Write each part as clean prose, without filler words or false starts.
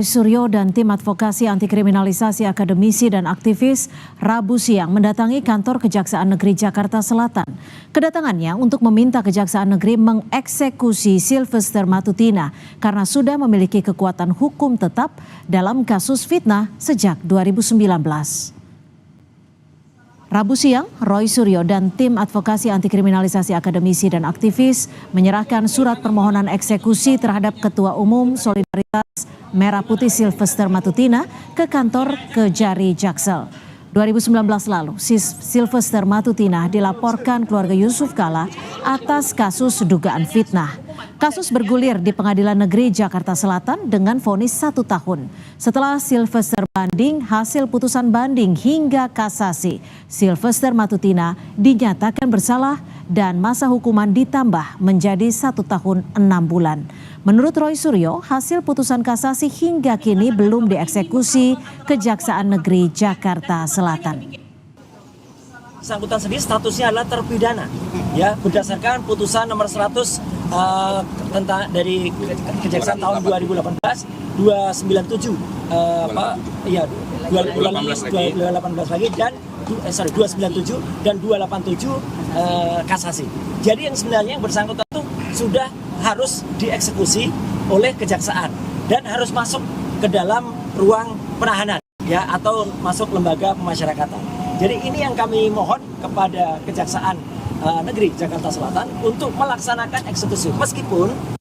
Suryo dan tim advokasi anti kriminalisasi akademisi dan aktivis Rabu siang mendatangi kantor Kejaksaan Negeri Jakarta Selatan. Kedatangannya untuk meminta Kejaksaan Negeri mengeksekusi Sylvester Matutina karena sudah memiliki kekuatan hukum tetap dalam kasus fitnah sejak 2019. Rabu siang, Roy Suryo dan tim advokasi anti kriminalisasi akademisi dan aktivis menyerahkan surat permohonan eksekusi terhadap Ketua Umum Solidaritas Merah Putih Sylvester Matutina ke kantor Kejari Jaksel. 2019 lalu, Sylvester Matutina dilaporkan keluarga Yusuf Kala atas kasus dugaan fitnah. Kasus bergulir di Pengadilan Negeri Jakarta Selatan dengan vonis 1 tahun. Setelah Sylvester banding, hasil putusan banding hingga kasasi, Sylvester Matutina dinyatakan bersalah dan masa hukuman ditambah menjadi 1 tahun 6 bulan. Menurut Roy Suryo, hasil putusan kasasi hingga kini belum dieksekusi Kejaksaan Negeri Jakarta Selatan. Bersangkutan sendiri statusnya adalah terpidana, ya berdasarkan putusan nomor 100 tentang dari Kejaksaan tahun 2018 297 2018 lagi dan 297 dan 287 kasasi. Jadi yang sebenarnya yang bersangkutan itu sudah harus dieksekusi oleh kejaksaan dan harus masuk ke dalam ruang penahanan ya atau masuk lembaga pemasyarakatan. Jadi ini yang kami mohon kepada Kejaksaan Negeri Jakarta Selatan untuk melaksanakan eksekusi meskipun.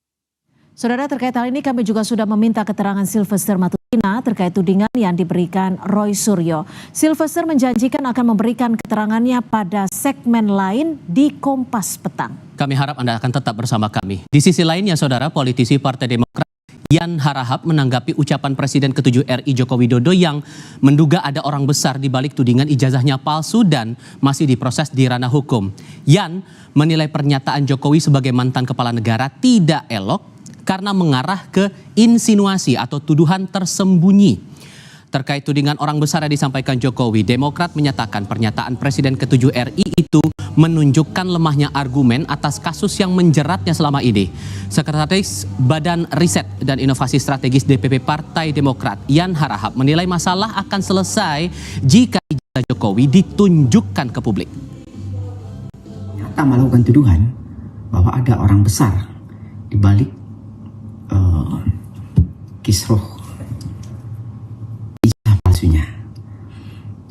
Saudara, terkait hal ini kami juga sudah meminta keterangan Sylvester Matutina terkait tudingan yang diberikan Roy Suryo. Sylvester menjanjikan akan memberikan keterangannya pada segmen lain di Kompas Petang. Kami harap Anda akan tetap bersama kami. Di sisi lainnya, Saudara, politisi Partai Demokrat Yan Harahap menanggapi ucapan Presiden ke-7 RI Joko Widodo yang menduga ada orang besar di balik tudingan ijazahnya palsu dan masih diproses di ranah hukum. Yan menilai pernyataan Jokowi sebagai mantan kepala negara tidak elok karena mengarah ke insinuasi atau tuduhan tersembunyi. Terkait tudingan orang besar yang disampaikan Jokowi, Demokrat menyatakan pernyataan Presiden ke-7 RI itu menunjukkan lemahnya argumen atas kasus yang menjeratnya selama ini. Sekretaris Badan Riset dan Inovasi Strategis DPP Partai Demokrat, Yan Harahap, menilai masalah akan selesai jika ijazah Jokowi ditunjukkan ke publik. Nyata melakukan tuduhan bahwa ada orang besar di balik kisruh ijazah palsunya.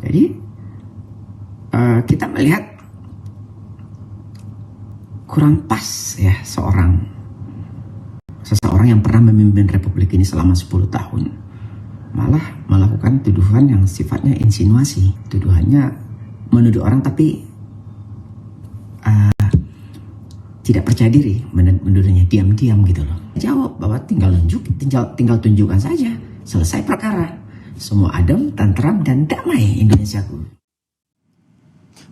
Jadi kita melihat kurang pas ya seseorang yang pernah memimpin Republik ini selama 10 tahun malah melakukan tuduhan yang sifatnya insinuasi. Tuduhannya menuduh orang tapi tidak percaya diri, menuduhnya diam-diam gitu loh. Jawab bahwa tinggal tunjukkan saja, selesai perkara. Semua adem, tentram dan damai Indonesiaku.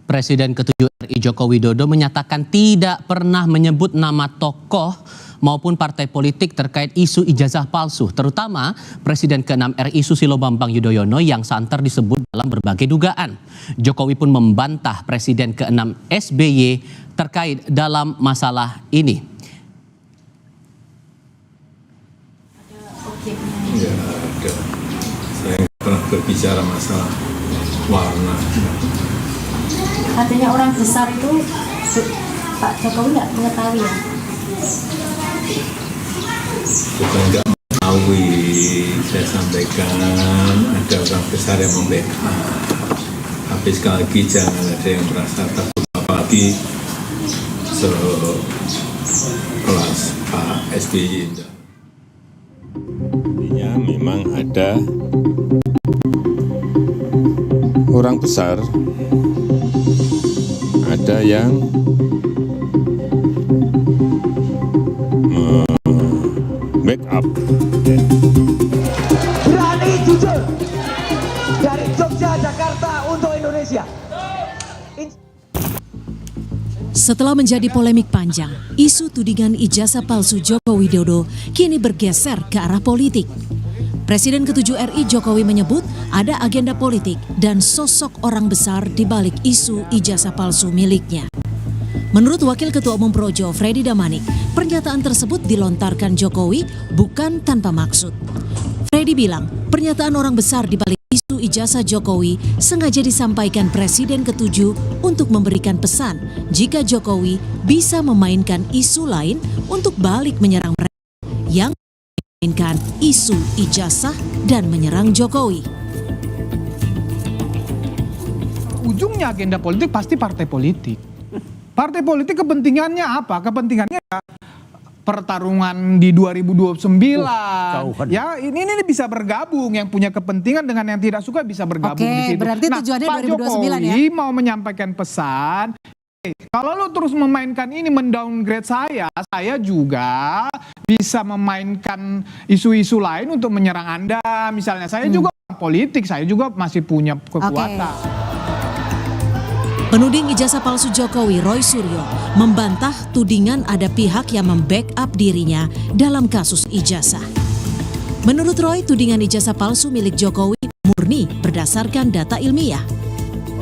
Presiden ke-7 RI Joko Widodo menyatakan tidak pernah menyebut nama tokoh maupun partai politik terkait isu ijazah palsu, terutama Presiden ke-6 RI Susilo Bambang Yudhoyono yang santer disebut dalam berbagai dugaan. Jokowi pun membantah Presiden ke-6 SBY terkait dalam masalah ini. Ya, ada. Saya pernah berbicara masalah warna. Adanya orang besar itu Pak Jokowi nggak mengetahui ya? Bukan nggak mengetahui, saya sampaikan ada orang besar yang membackup. Tapi sekali lagi jangan ada yang merasa takut, apalagi sekelas Pak SBY. Artinya memang ada orang besar, ada yang backup. Berani jujur dari Jogja, Jakarta untuk Indonesia. Setelah menjadi polemik panjang, isu tudingan ijazah palsu Joko Widodo kini bergeser ke arah politik. Presiden ke-7 RI Jokowi menyebut ada agenda politik dan sosok orang besar di balik isu ijazah palsu miliknya. Menurut Wakil Ketua Umum Projo, Freddy Damanik, pernyataan tersebut dilontarkan Jokowi bukan tanpa maksud. Freddy bilang, pernyataan orang besar di balik isu ijazah Jokowi sengaja disampaikan Presiden ke-7 untuk memberikan pesan jika Jokowi bisa memainkan isu lain untuk balik menyerang mereka yang memainkan isu ijazah dan menyerang Jokowi. Ujungnya agenda politik pasti partai politik. Partai politik kepentingannya apa? Kepentingannya ya pertarungan di 2029. Ya, ini bisa bergabung, yang punya kepentingan dengan yang tidak suka bisa bergabung di situ. Berarti tujuannya Pak 2029 Jokowi mau menyampaikan pesan, kalau lo terus memainkan ini mendowngrade saya juga bisa memainkan isu-isu lain untuk menyerang Anda. Misalnya saya juga orang politik, saya juga masih punya kekuatan. Penuding ijazah palsu Jokowi, Roy Suryo, membantah tudingan ada pihak yang membackup dirinya dalam kasus ijazah. Menurut Roy, tudingan ijazah palsu milik Jokowi murni berdasarkan data ilmiah.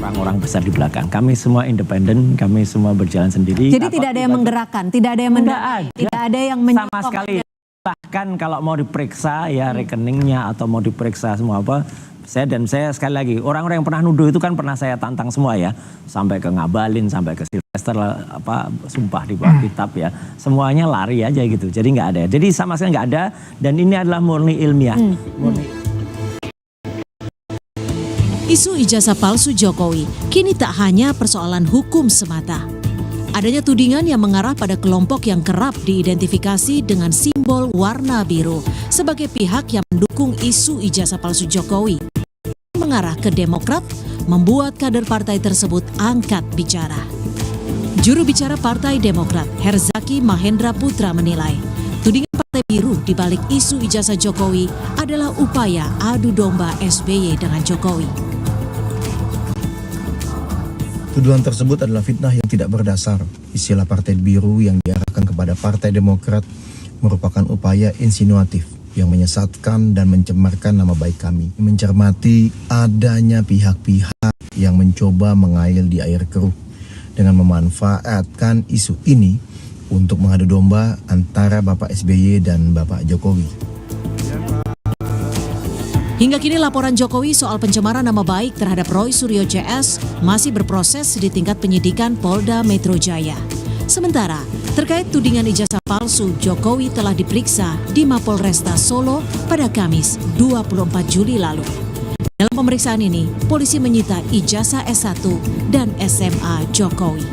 Orang-orang besar di belakang, kami semua independen, kami semua berjalan sendiri. Jadi tidak ada yang menggerakkan, tidak ada yang mendakwa, tidak ada yang sama sekali. Bahkan kalau mau diperiksa ya rekeningnya atau mau diperiksa semua apa, saya sekali lagi, orang-orang yang pernah nuduh itu kan pernah saya tantang semua ya, sampai ke Ngabalin, sampai ke Sylvester, sumpah di bawah kitab ya, semuanya lari aja gitu, jadi nggak ada. Jadi sama sekali nggak ada, dan ini adalah murni ilmiah. Isu ijazah palsu Jokowi kini tak hanya persoalan hukum semata. Adanya tudingan yang mengarah pada kelompok yang kerap diidentifikasi dengan simbol warna biru sebagai pihak yang mendukung isu ijazah palsu Jokowi. Mengarah ke Demokrat, membuat kader partai tersebut angkat bicara. Juru bicara Partai Demokrat, Herzaki Mahendra Putra menilai, tudingan Partai Biru di balik isu ijazah Jokowi adalah upaya adu domba SBY dengan Jokowi. Tuduhan tersebut adalah fitnah yang tidak berdasar. Istilah Partai Biru yang diarahkan kepada Partai Demokrat merupakan upaya insinuatif yang menyesatkan dan mencemarkan nama baik kami. Mencermati adanya pihak-pihak yang mencoba mengail di air keruh dengan memanfaatkan isu ini untuk mengadu domba antara Bapak SBY dan Bapak Jokowi. Hingga kini laporan Jokowi soal pencemaran nama baik terhadap Roy Suryo CS masih berproses di tingkat penyidikan Polda Metro Jaya. Sementara, terkait tudingan ijazah palsu, Jokowi telah diperiksa di Mapolresta Solo pada Kamis 24 Juli lalu. Dalam pemeriksaan ini, polisi menyita ijazah S1 dan SMA Jokowi.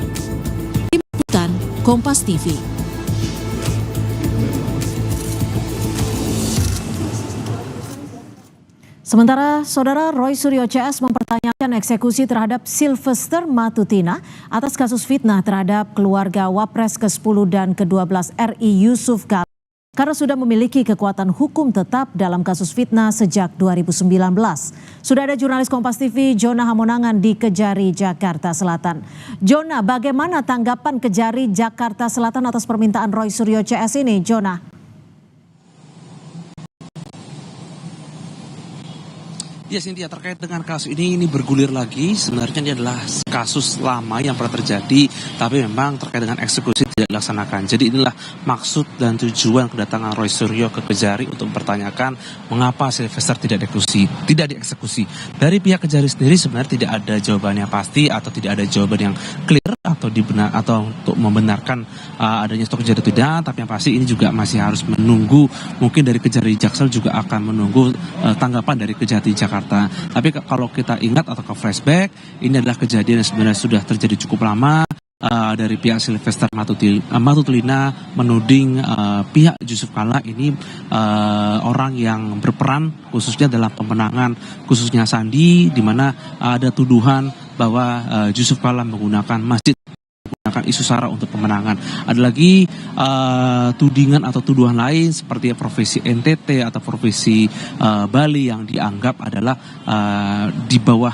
Tim Liputan Kompas TV. Sementara Saudara Roy Suryo CS mempertanyakan eksekusi terhadap Sylvester Matutina atas kasus fitnah terhadap keluarga Wapres ke-10 dan ke-12 RI Yusuf Kala karena sudah memiliki kekuatan hukum tetap dalam kasus fitnah sejak 2019. Sudah ada jurnalis Kompas TV Jona Hamonangan di Kejari, Jakarta Selatan. Jona, bagaimana tanggapan Kejari, Jakarta Selatan atas permintaan Roy Suryo CS ini, Jona? Ya Cynthia, terkait dengan kasus ini bergulir lagi. Sebenarnya ini adalah kasus lama yang pernah terjadi, tapi memang terkait dengan eksekusi tidak dilaksanakan. Jadi inilah maksud dan tujuan kedatangan Roy Suryo ke Kejari untuk mempertanyakan mengapa Sylvester tidak dieksekusi. Dari pihak Kejari sendiri sebenarnya tidak ada jawaban yang pasti atau tidak ada jawaban yang clear atau untuk membenarkan adanya stok kejadian tidak. Tapi yang pasti ini juga masih harus menunggu. Mungkin dari Kejari Jaksel juga akan menunggu tanggapan dari Kejati Jakarta. Tapi kalau kita ingat atau ke flashback, ini adalah kejadian yang sebenarnya sudah terjadi cukup lama. Dari pihak Sylvester Matutina menuding pihak Yusuf Kala ini orang yang berperan khususnya dalam pemenangan khususnya Sandi, di mana ada tuduhan bahwa Yusuf Kala menggunakan masjid, menggunakan isu sara untuk pemenangan. Ada lagi tudingan atau tuduhan lain seperti profesi NTT atau profesi Bali yang dianggap adalah di bawah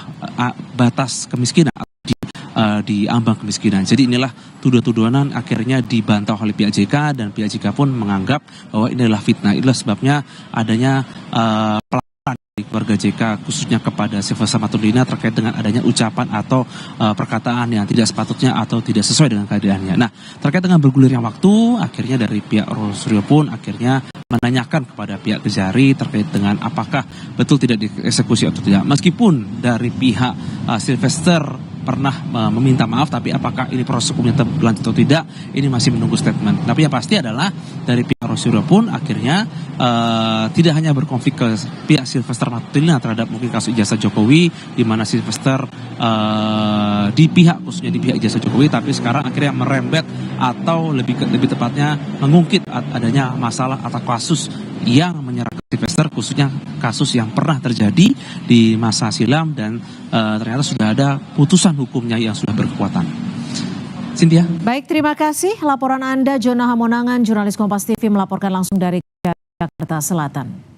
batas kemiskinan, di ambang kemiskinan. Jadi inilah tuduhan-tuduhan akhirnya dibantah oleh pihak JK, dan pihak JK pun menganggap bahwa ini adalah fitnah. Itulah sebabnya adanya pelaporan dari keluarga JK khususnya kepada Sylvester Matutina terkait dengan adanya ucapan atau perkataan yang tidak sepatutnya atau tidak sesuai dengan keadaannya. Nah, terkait dengan bergulirnya waktu, akhirnya dari pihak Roy Suryo pun akhirnya menanyakan kepada pihak Kejari terkait dengan apakah betul tidak dieksekusi atau tidak. Meskipun dari pihak Sylvester pernah meminta maaf, tapi apakah ini proses hukumnya berlanjut atau tidak, ini masih menunggu statement. Tapi yang pasti adalah dari pihak Rosyuro pun akhirnya tidak hanya berkonflik ke pihak Sylvester Matutina terhadap mungkin kasus ijazah Jokowi, di mana Sylvester khususnya di pihak ijazah Jokowi, tapi sekarang akhirnya merembet atau lebih tepatnya mengungkit adanya masalah atau kasus yang menyerang Sylvester, khususnya kasus yang pernah terjadi di masa silam dan ternyata sudah ada putusan hukumnya yang sudah berkekuatan. Cynthia. Baik, terima kasih. Laporan Anda, Jona Hamonangan, jurnalis Kompas TV melaporkan langsung dari Jakarta Selatan.